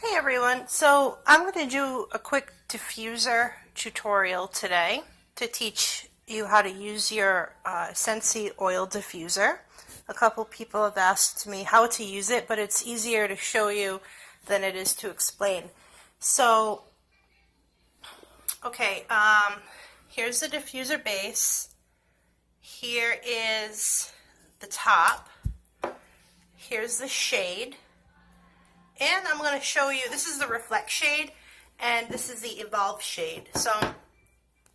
Hey everyone, so I'm going to do a quick diffuser tutorial today to teach you how to use your Scentsy oil diffuser. A couple people have asked me how to use it, but it's easier to show you than it is to explain. So, okay, here's the diffuser base. Here is the top. Here's the shade. And I'm going to show you, this is the Reflect shade, and this is the Evolve shade. So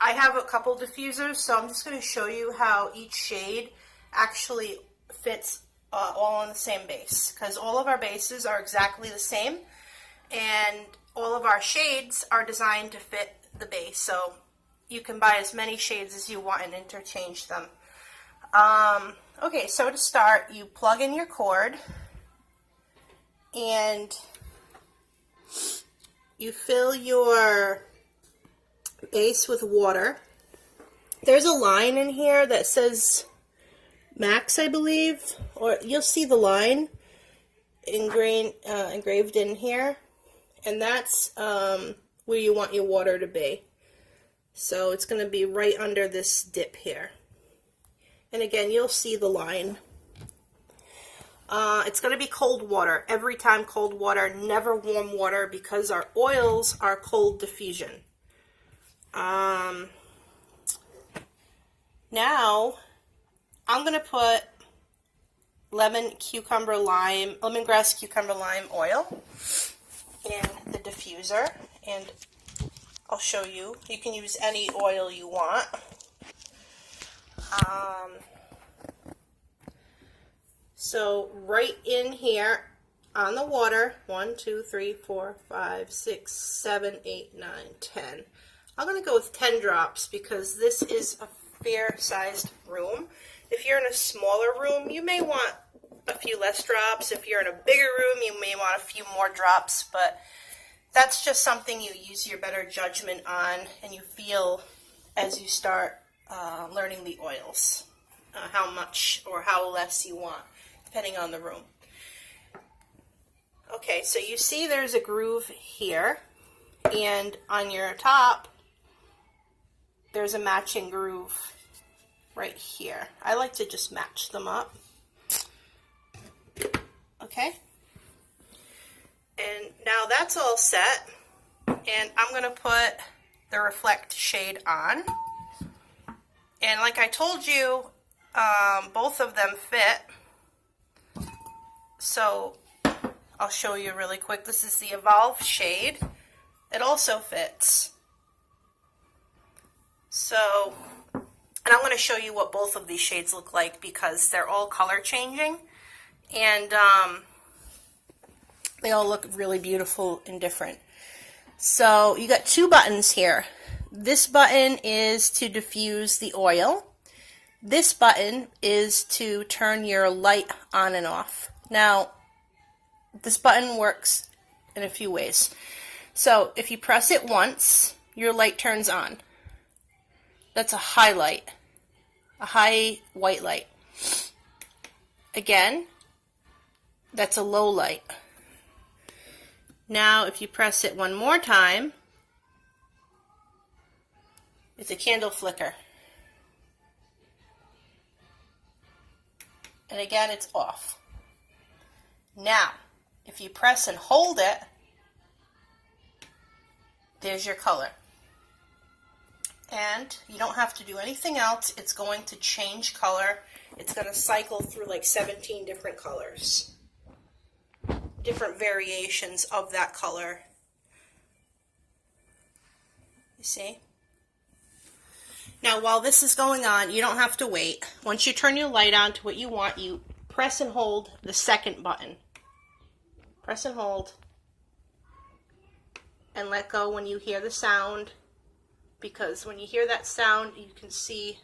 I have a couple diffusers, so I'm just going to show you how each shade actually fits all on the same base. Because all of our bases are exactly the same, and all of our shades are designed to fit the base. So you can buy as many shades as you want and interchange them. Okay, so to start, you plug in your cord. And you fill your base with water. There's a line in here that says max, I believe, or you'll see the line engraved in here, and that's where you want your water to be. So it's going to be right under this dip here. And again, you'll see the line. It's going to be cold water. Every time cold water, never warm water, because our oils are cold diffusion. Now, I'm going to put lemongrass cucumber lime oil in the diffuser, and I'll show you. You can use any oil you want. So right in here on the water, 1, 2, 3, 4, 5, 6, 7, 8, 9, 10. I'm going to go with 10 drops because this is a fair-sized room. If you're in a smaller room, you may want a few less drops. If you're in a bigger room, you may want a few more drops, but that's just something you use your better judgment on, and you feel as you start learning the oils, how much or how less you want, depending on the room. Okay, so you see there's a groove here, and on your top, there's a matching groove right here. I like to just match them up. Okay, and now that's all set, and I'm going to put the Reflect shade on. And like I told you, both of them fit. So I'll show you really quick. This is the Evolve shade. It also fits. So, and I'm going to show you what both of these shades look like because they're all color changing. And they all look really beautiful and different. So you got two buttons here. This button is to diffuse the oil. This button is to turn your light on and off. Now, this button works in a few ways. So, if you press it once, your light turns on. That's a highlight, a high white light. Again, that's a low light. Now, if you press it one more time, it's a candle flicker. And again, it's off. Now, if you press and hold it, there's your color. And you don't have to do anything else. It's going to change color. It's going to cycle through like 17 different colors. Different variations of that color. You see? Now, while this is going on, you don't have to wait. Once you turn your light on to what you want, you press and hold the second button. Press and hold. And let go when you hear the sound. Because when you hear that sound, you can see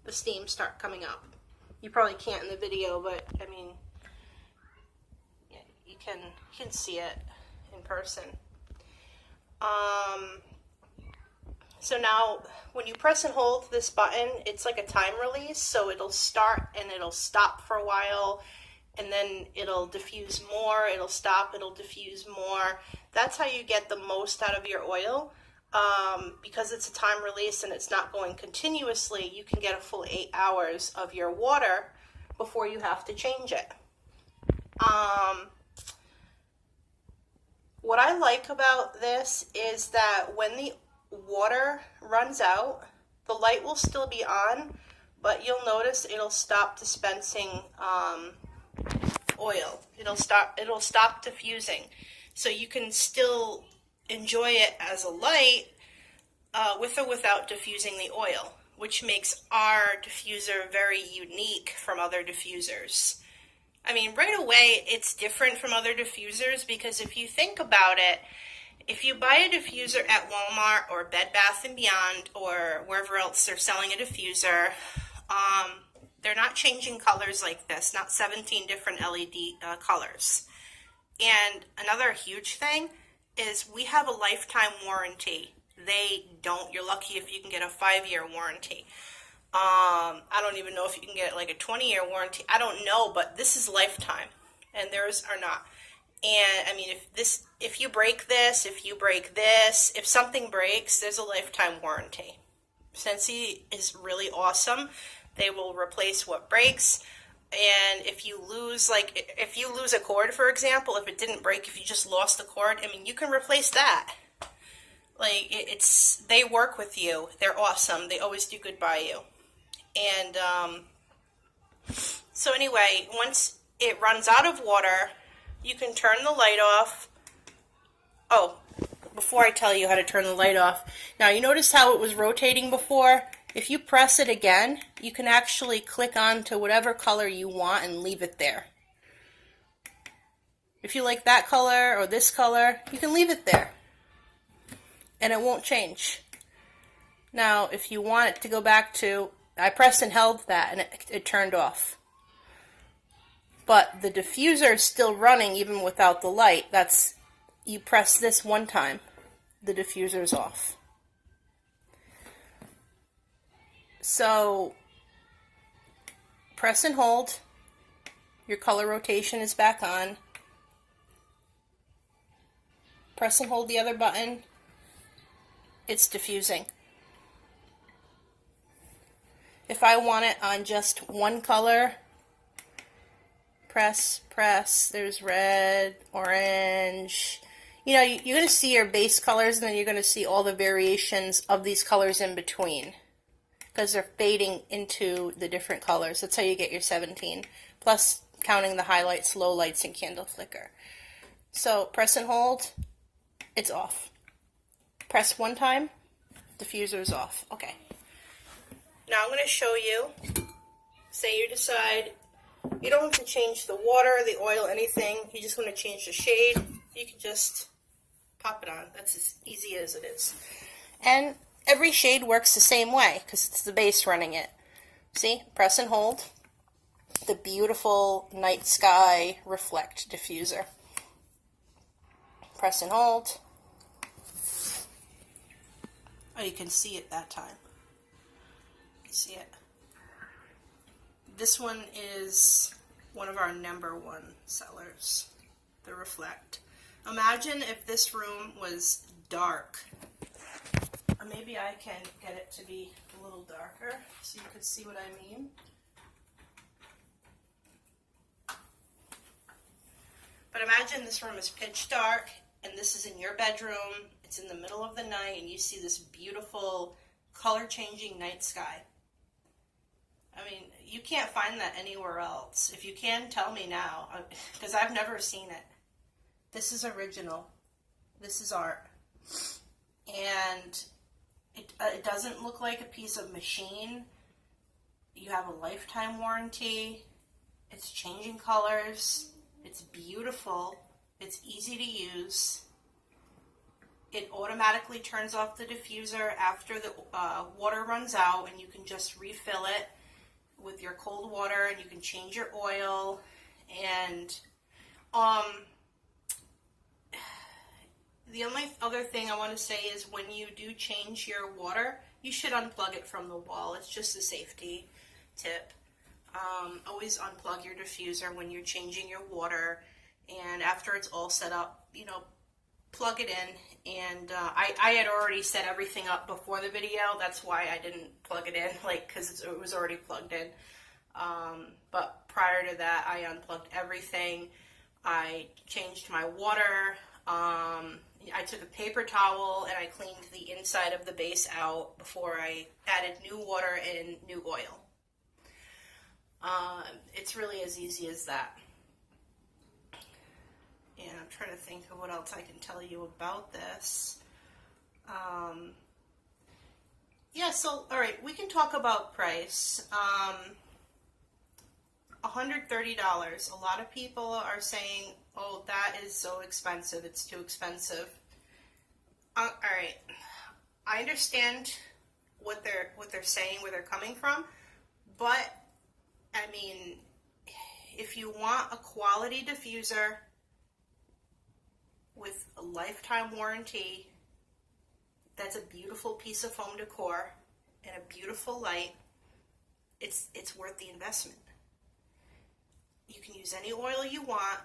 the steam start coming up. You probably can't in the video, but I mean, you can see it in person. So now, when you press and hold this button, it's like a time release, so it'll start and it'll stop for a while, and then it'll diffuse more, it'll stop, it'll diffuse more. That's how you get the most out of your oil. Because it's a time release and it's not going continuously, you can get a full 8 hours of your water before you have to change it. What I like about this is that when the water runs out, the light will still be on, but you'll notice it'll stop dispensing oil. It'll stop diffusing. So you can still enjoy it as a light with or without diffusing the oil, which makes our diffuser very unique from other diffusers. I mean, right away, it's different from other diffusers because if you think about it, if you buy a diffuser at Walmart or Bed Bath & Beyond or wherever else they're selling a diffuser, they're not changing colors like this, not 17 different LED colors. And another huge thing is we have a lifetime warranty. They don't. You're lucky if you can get a 5-year warranty. I don't even know if you can get like a 20-year warranty. I don't know, but this is lifetime, and theirs are not. And I mean, if you break this, if something breaks, there's a lifetime warranty. Scentsy is really awesome. They will replace what breaks. And if you lose a cord, for example, if it didn't break, if you just lost the cord, I mean, you can replace that. Like, they work with you. They're awesome. They always do good by you. And so anyway, once it runs out of water, you can turn the light off. Oh, before I tell you how to turn the light off, now you notice how it was rotating before? If you press it again, you can actually click on to whatever color you want and leave it there. If you like that color or this color, you can leave it there. And it won't change. Now, if you want it to go back to, I pressed and held that and it turned off. But the diffuser is still running even without the light. That's, you press this one time, the diffuser's off. So, press and hold, your color rotation is back on. Press and hold the other button, it's diffusing. If I want it on just one color, press, there's red, orange. You know, you're going to see your base colors, and then you're going to see all the variations of these colors in between, because they're fading into the different colors. That's how you get your 17, plus counting the highlights, lowlights, and candle flicker. So press and hold, it's off. Press one time, diffuser is off. Okay. Now I'm going to show you, say you decide, you don't have to change the water, the oil, anything. You just want to change the shade. You can just pop it on. That's as easy as it is. And every shade works the same way because it's the base running it. See, press and hold. The beautiful Night Sky Reflect diffuser. Press and hold. Oh, you can see it that time. See it. This one is one of our #1 sellers, the Reflect. Imagine if this room was dark. Maybe I can get it to be a little darker so you can see what I mean. But imagine this room is pitch dark and this is in your bedroom. It's in the middle of the night and you see this beautiful color-changing night sky. I mean, you can't find that anywhere else. If you can, tell me now, because I've never seen it. This is original. This is art. And it doesn't look like a piece of machine. You have a lifetime warranty. It's changing colors. It's beautiful. It's easy to use. It automatically turns off the diffuser after the water runs out, and you can just refill it with your cold water, and you can change your oil. And the only other thing I want to say is when you do change your water, you should unplug it from the wall. It's just a safety tip. Always unplug your diffuser when you're changing your water, and after it's all set up, you know, plug it in. And I had already set everything up before the video. That's why I didn't plug it in, like, because it was already plugged in. But prior to that, I unplugged everything. I changed my water. I took a paper towel and I cleaned the inside of the base out before I added new water and new oil. It's really as easy as that. And I'm trying to think of what else I can tell you about this. Yeah, so, all right, we can talk about price. $130. A lot of people are saying, oh, that is so expensive. It's too expensive. All right. I understand what they're saying, where they're coming from, but I mean, if you want a quality diffuser with a lifetime warranty, that's a beautiful piece of home decor and a beautiful light, it's worth the investment. You can use any oil you want,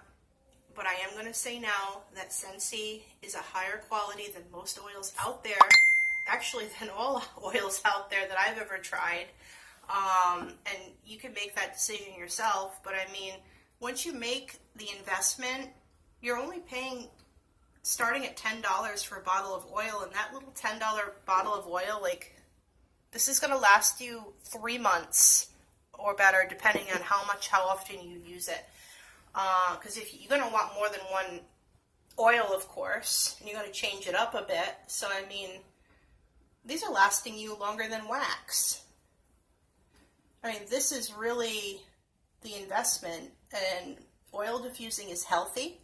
but I am going to say now that Scentsy is a higher quality than most oils out there, actually than all oils out there that I've ever tried. And you can make that decision yourself, but I mean, once you make the investment, you're only paying starting at $10 for a bottle of oil, and that little $10 bottle of oil, like, this is going to last you 3 months or better, depending on how often you use it. Because if you're going to want more than one oil, of course, and you're going to change it up a bit. So, I mean, these are lasting you longer than wax. I mean, this is really the investment, and oil diffusing is healthy.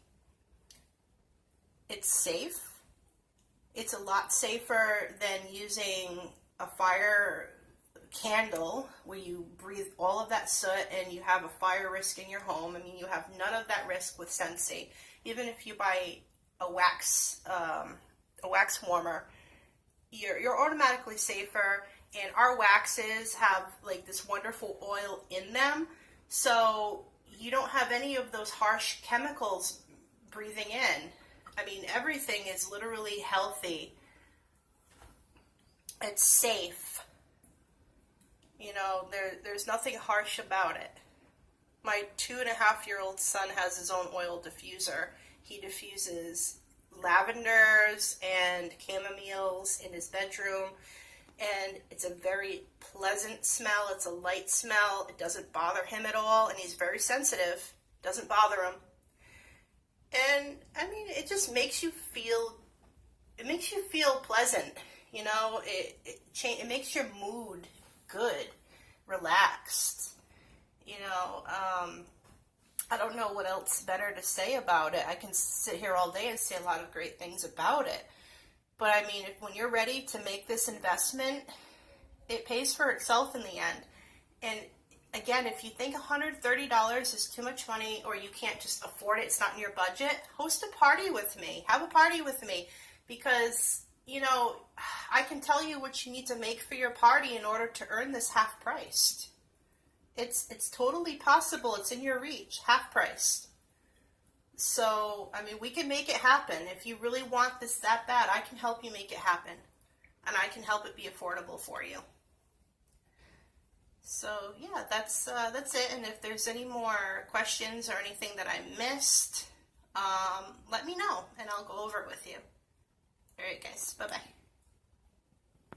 It's safe. It's a lot safer than using a fire candle where you breathe all of that soot and you have a fire risk in your home. I mean, you have none of that risk with Scentsy. Even if you buy a wax warmer, you're automatically safer. And our waxes have like this wonderful oil in them, so you don't have any of those harsh chemicals breathing in. I mean, everything is literally healthy. It's safe. You know, there's nothing harsh about it. My 2.5-year-old son has his own oil diffuser. He diffuses lavenders and camomiles in his bedroom. And it's a very pleasant smell. It's a light smell. It doesn't bother him at all. And he's very sensitive. Doesn't bother him. And, I mean, it just makes you feel, pleasant. You know, it makes your mood good, relaxed. You know, I don't know what else better to say about it. I can sit here all day and say a lot of great things about it. But I mean, when you're ready to make this investment, it pays for itself in the end. And again, if you think $130 is too much money, or you can't just afford it, it's not in your budget, host a party with me. Have a party with me. Because, you know, I can tell you what you need to make for your party in order to earn this half-priced. It's totally possible. It's in your reach, half-priced. So, I mean, we can make it happen. If you really want this that bad, I can help you make it happen. And I can help it be affordable for you. So, yeah, that's it. And if there's any more questions or anything that I missed, let me know, and I'll go over it with you. All right, guys. Bye-bye.